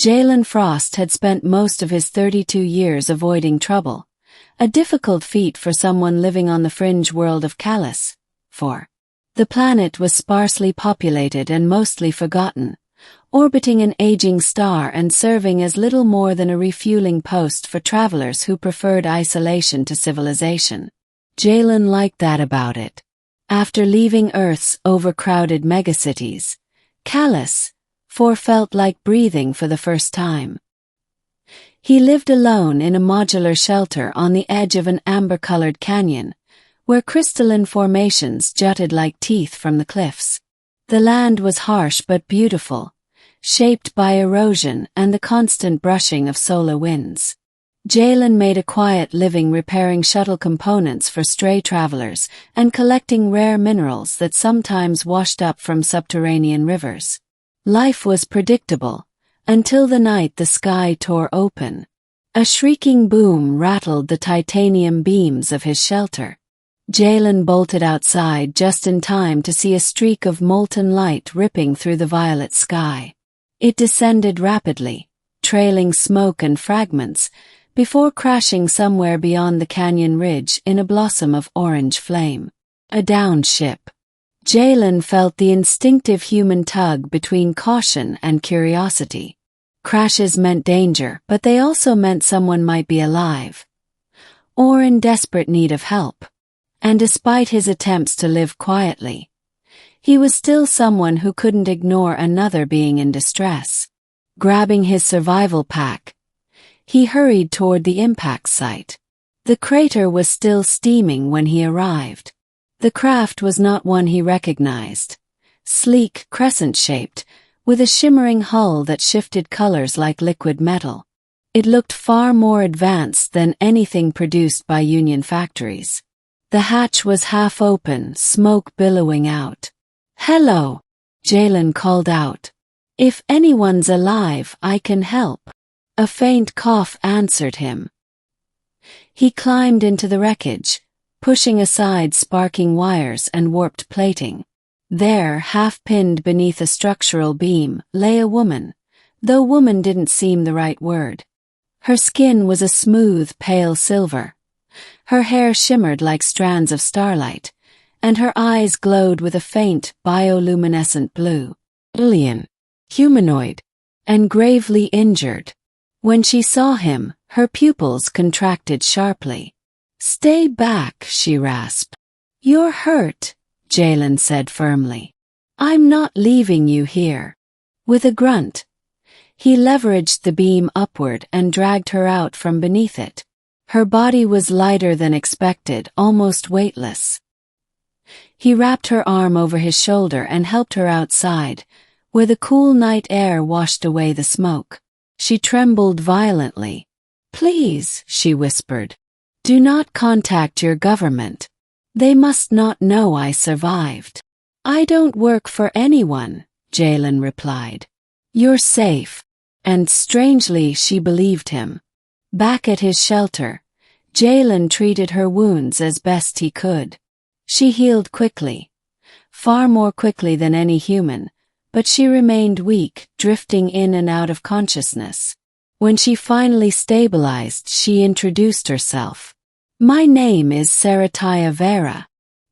Jalen Frost had spent most of his 32 years avoiding trouble, a difficult feat for someone living on the fringe world of Callus. 4. The planet was sparsely populated and mostly forgotten, orbiting an aging star and serving as little more than a refueling post for travelers who preferred isolation to civilization. Jalen liked that about it. After leaving Earth's overcrowded megacities, Callus felt like breathing for the first time. He lived alone in a modular shelter on the edge of an amber-colored canyon, where crystalline formations jutted like teeth from the cliffs. The land was harsh but beautiful, shaped by erosion and the constant brushing of solar winds. Jalen made a quiet living repairing shuttle components for stray travelers and collecting rare minerals that sometimes washed up from subterranean rivers. Life was predictable, until the night the sky tore open. A shrieking boom rattled the titanium beams of his shelter. Jalen bolted outside just in time to see a streak of molten light ripping through the violet sky. It descended rapidly, trailing smoke and fragments, before crashing somewhere beyond the canyon ridge in a blossom of orange flame. A downed ship. Jalen felt the instinctive human tug between caution and curiosity. Crashes meant danger, but they also meant someone might be alive, or in desperate need of help. And despite his attempts to live quietly, he was still someone who couldn't ignore another being in distress. Grabbing his survival pack, he hurried toward the impact site. The crater was still steaming when he arrived. The craft was not one he recognized. Sleek, crescent-shaped, with a shimmering hull that shifted colors like liquid metal. It looked far more advanced than anything produced by Union factories. The hatch was half open, smoke billowing out. "Hello," Jalen called out. "If anyone's alive, I can help." A faint cough answered him. He climbed into the wreckage, pushing aside sparking wires and warped plating. There, half-pinned beneath a structural beam, lay a woman, though woman didn't seem the right word. Her skin was a smooth, pale silver. Her hair shimmered like strands of starlight, and her eyes glowed with a faint, bioluminescent blue. Alien, humanoid, and gravely injured. When she saw him, her pupils contracted sharply. "Stay back," she rasped. "You're hurt," Jalen said firmly. "I'm not leaving you here." With a grunt, he leveraged the beam upward and dragged her out from beneath it. Her body was lighter than expected, almost weightless. He wrapped her arm over his shoulder and helped her outside, where the cool night air washed away the smoke. She trembled violently. "Please," she whispered, "do not contact your government. They must not know I survived." "I don't work for anyone," Jalen replied. "You're safe." And strangely, she believed him. Back at his shelter, Jalen treated her wounds as best he could. She healed quickly, far more quickly than any human, but she remained weak, drifting in and out of consciousness. When she finally stabilized, she introduced herself. "My name is Sarataya Vera."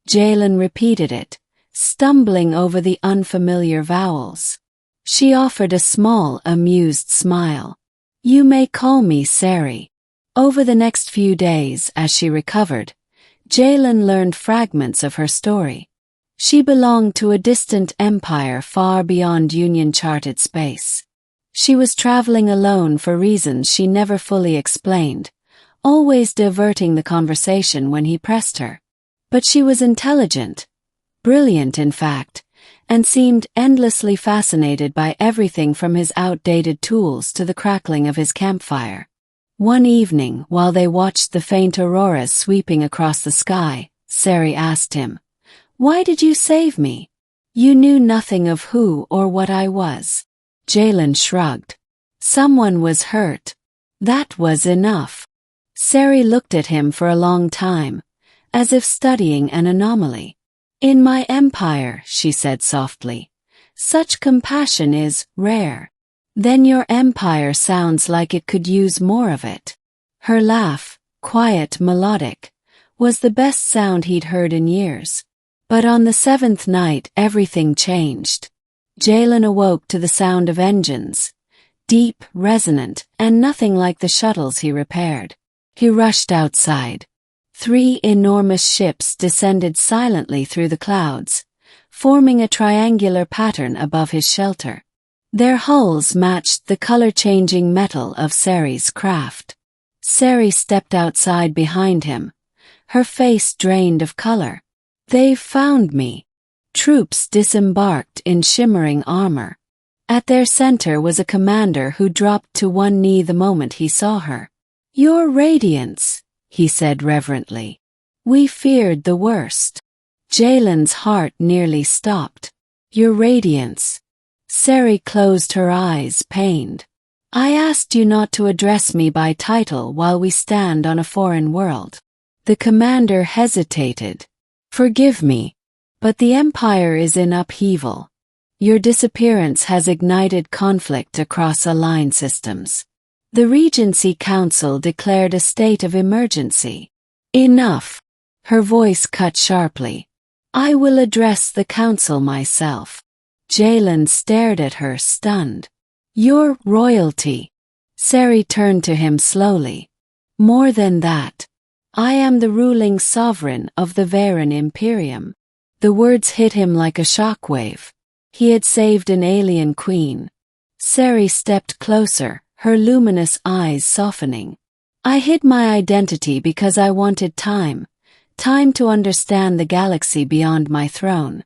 Jalen repeated it, stumbling over the unfamiliar vowels. She offered a small, amused smile. "You may call me Sari." Over the next few days, as she recovered, Jalen learned fragments of her story. She belonged to a distant empire far beyond Union-charted space. She was traveling alone for reasons she never fully explained, always diverting the conversation when he pressed her. But she was intelligent, brilliant in fact, and seemed endlessly fascinated by everything from his outdated tools to the crackling of his campfire. One evening, while they watched the faint auroras sweeping across the sky, Sari asked him, "Why did you save me? You knew nothing of who or what I was." Jalen shrugged. "Someone was hurt. That was enough." Sari looked at him for a long time, as if studying an anomaly. "In my empire," she said softly, "such compassion is rare. Then your empire sounds like it could use more of it. Her laugh, quiet, melodic, was the best sound he'd heard in years. But on the seventh night everything changed. Jalen awoke to the sound of engines, deep, resonant, and nothing like the shuttles he repaired. He rushed outside. 3 enormous ships descended silently through the clouds, forming a triangular pattern above his shelter. Their hulls matched the color-changing metal of Ceri's craft. Ceri stepped outside behind him, her face drained of color. "They've found me." Troops disembarked in shimmering armor. At their center was a commander who dropped to one knee the moment he saw her. "Your Radiance," he said reverently. "We feared the worst." Jalen's heart nearly stopped. "Your Radiance." Ceri closed her eyes, pained. "I asked you not to address me by title while we stand on a foreign world." The commander hesitated. "Forgive me, but the Empire is in upheaval. Your disappearance has ignited conflict across aligned systems. The Regency Council declared a state of emergency." "Enough." Her voice cut sharply. "I will address the council myself." Jalen stared at her, stunned. "Your royalty." Ceri turned to him slowly. "More than that. I am the ruling sovereign of the Varen Imperium." The words hit him like a shockwave. He had saved an alien queen. Ceri stepped closer, her luminous eyes softening. "I hid my identity because I wanted time to understand the galaxy beyond my throne,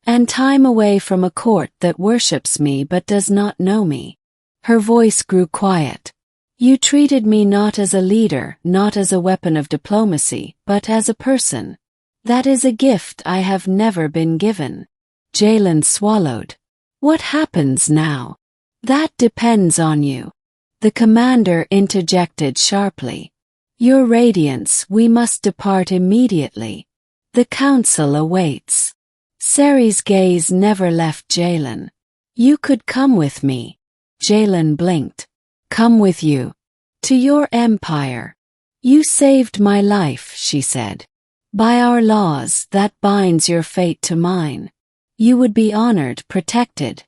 and time away from a court that worships me but does not know me." Her voice grew quiet. "You treated me not as a leader, not as a weapon of diplomacy, but as a person. That is a gift I have never been given." Jalen swallowed. "What happens now?" "That depends on you." The commander interjected sharply. "Your Radiance, we must depart immediately. The council awaits." Ceri's gaze never left Jalen. "You could come with me." Jalen blinked. "Come with you?" "To your empire." "You saved my life," she said. "By our laws, that binds your fate to mine. You would be honored, protected,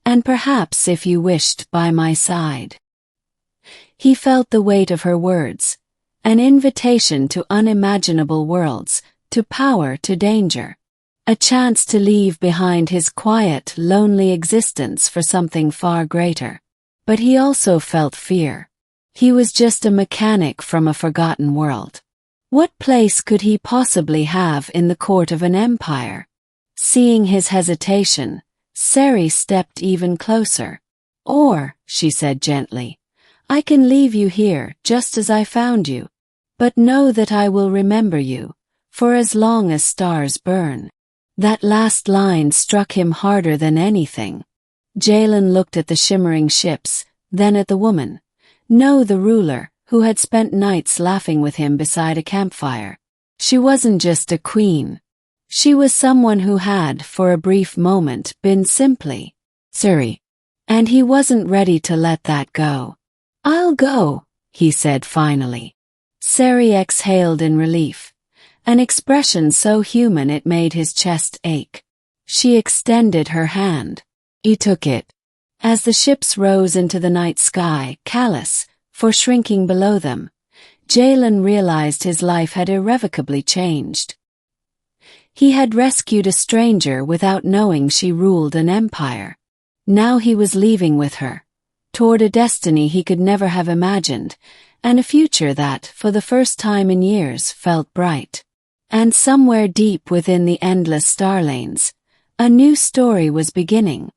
and perhaps, if you wished, by my side." He felt the weight of her words, an invitation to unimaginable worlds, to power, to danger. A chance to leave behind his quiet, lonely existence for something far greater. But he also felt fear. He was just a mechanic from a forgotten world. What place could he possibly have in the court of an empire? Seeing his hesitation, Ceri stepped even closer. "Or," she said gently, "I can leave you here just as I found you. But know that I will remember you, for as long as stars burn." That last line struck him harder than anything. Jalen looked at the shimmering ships, then at the woman. No, the ruler, who had spent nights laughing with him beside a campfire. She wasn't just a queen. She was someone who had, for a brief moment, been simply Ceri. And he wasn't ready to let that go. "I'll go," he said finally. Ceri exhaled in relief, an expression so human it made his chest ache. She extended her hand. He took it. As the ships rose into the night sky, callous, for shrinking below them, Jalen realized his life had irrevocably changed. He had rescued a stranger without knowing she ruled an empire. Now he was leaving with her, toward a destiny he could never have imagined, and a future that, for the first time in years, felt bright. And somewhere deep within the endless star lanes, a new story was beginning.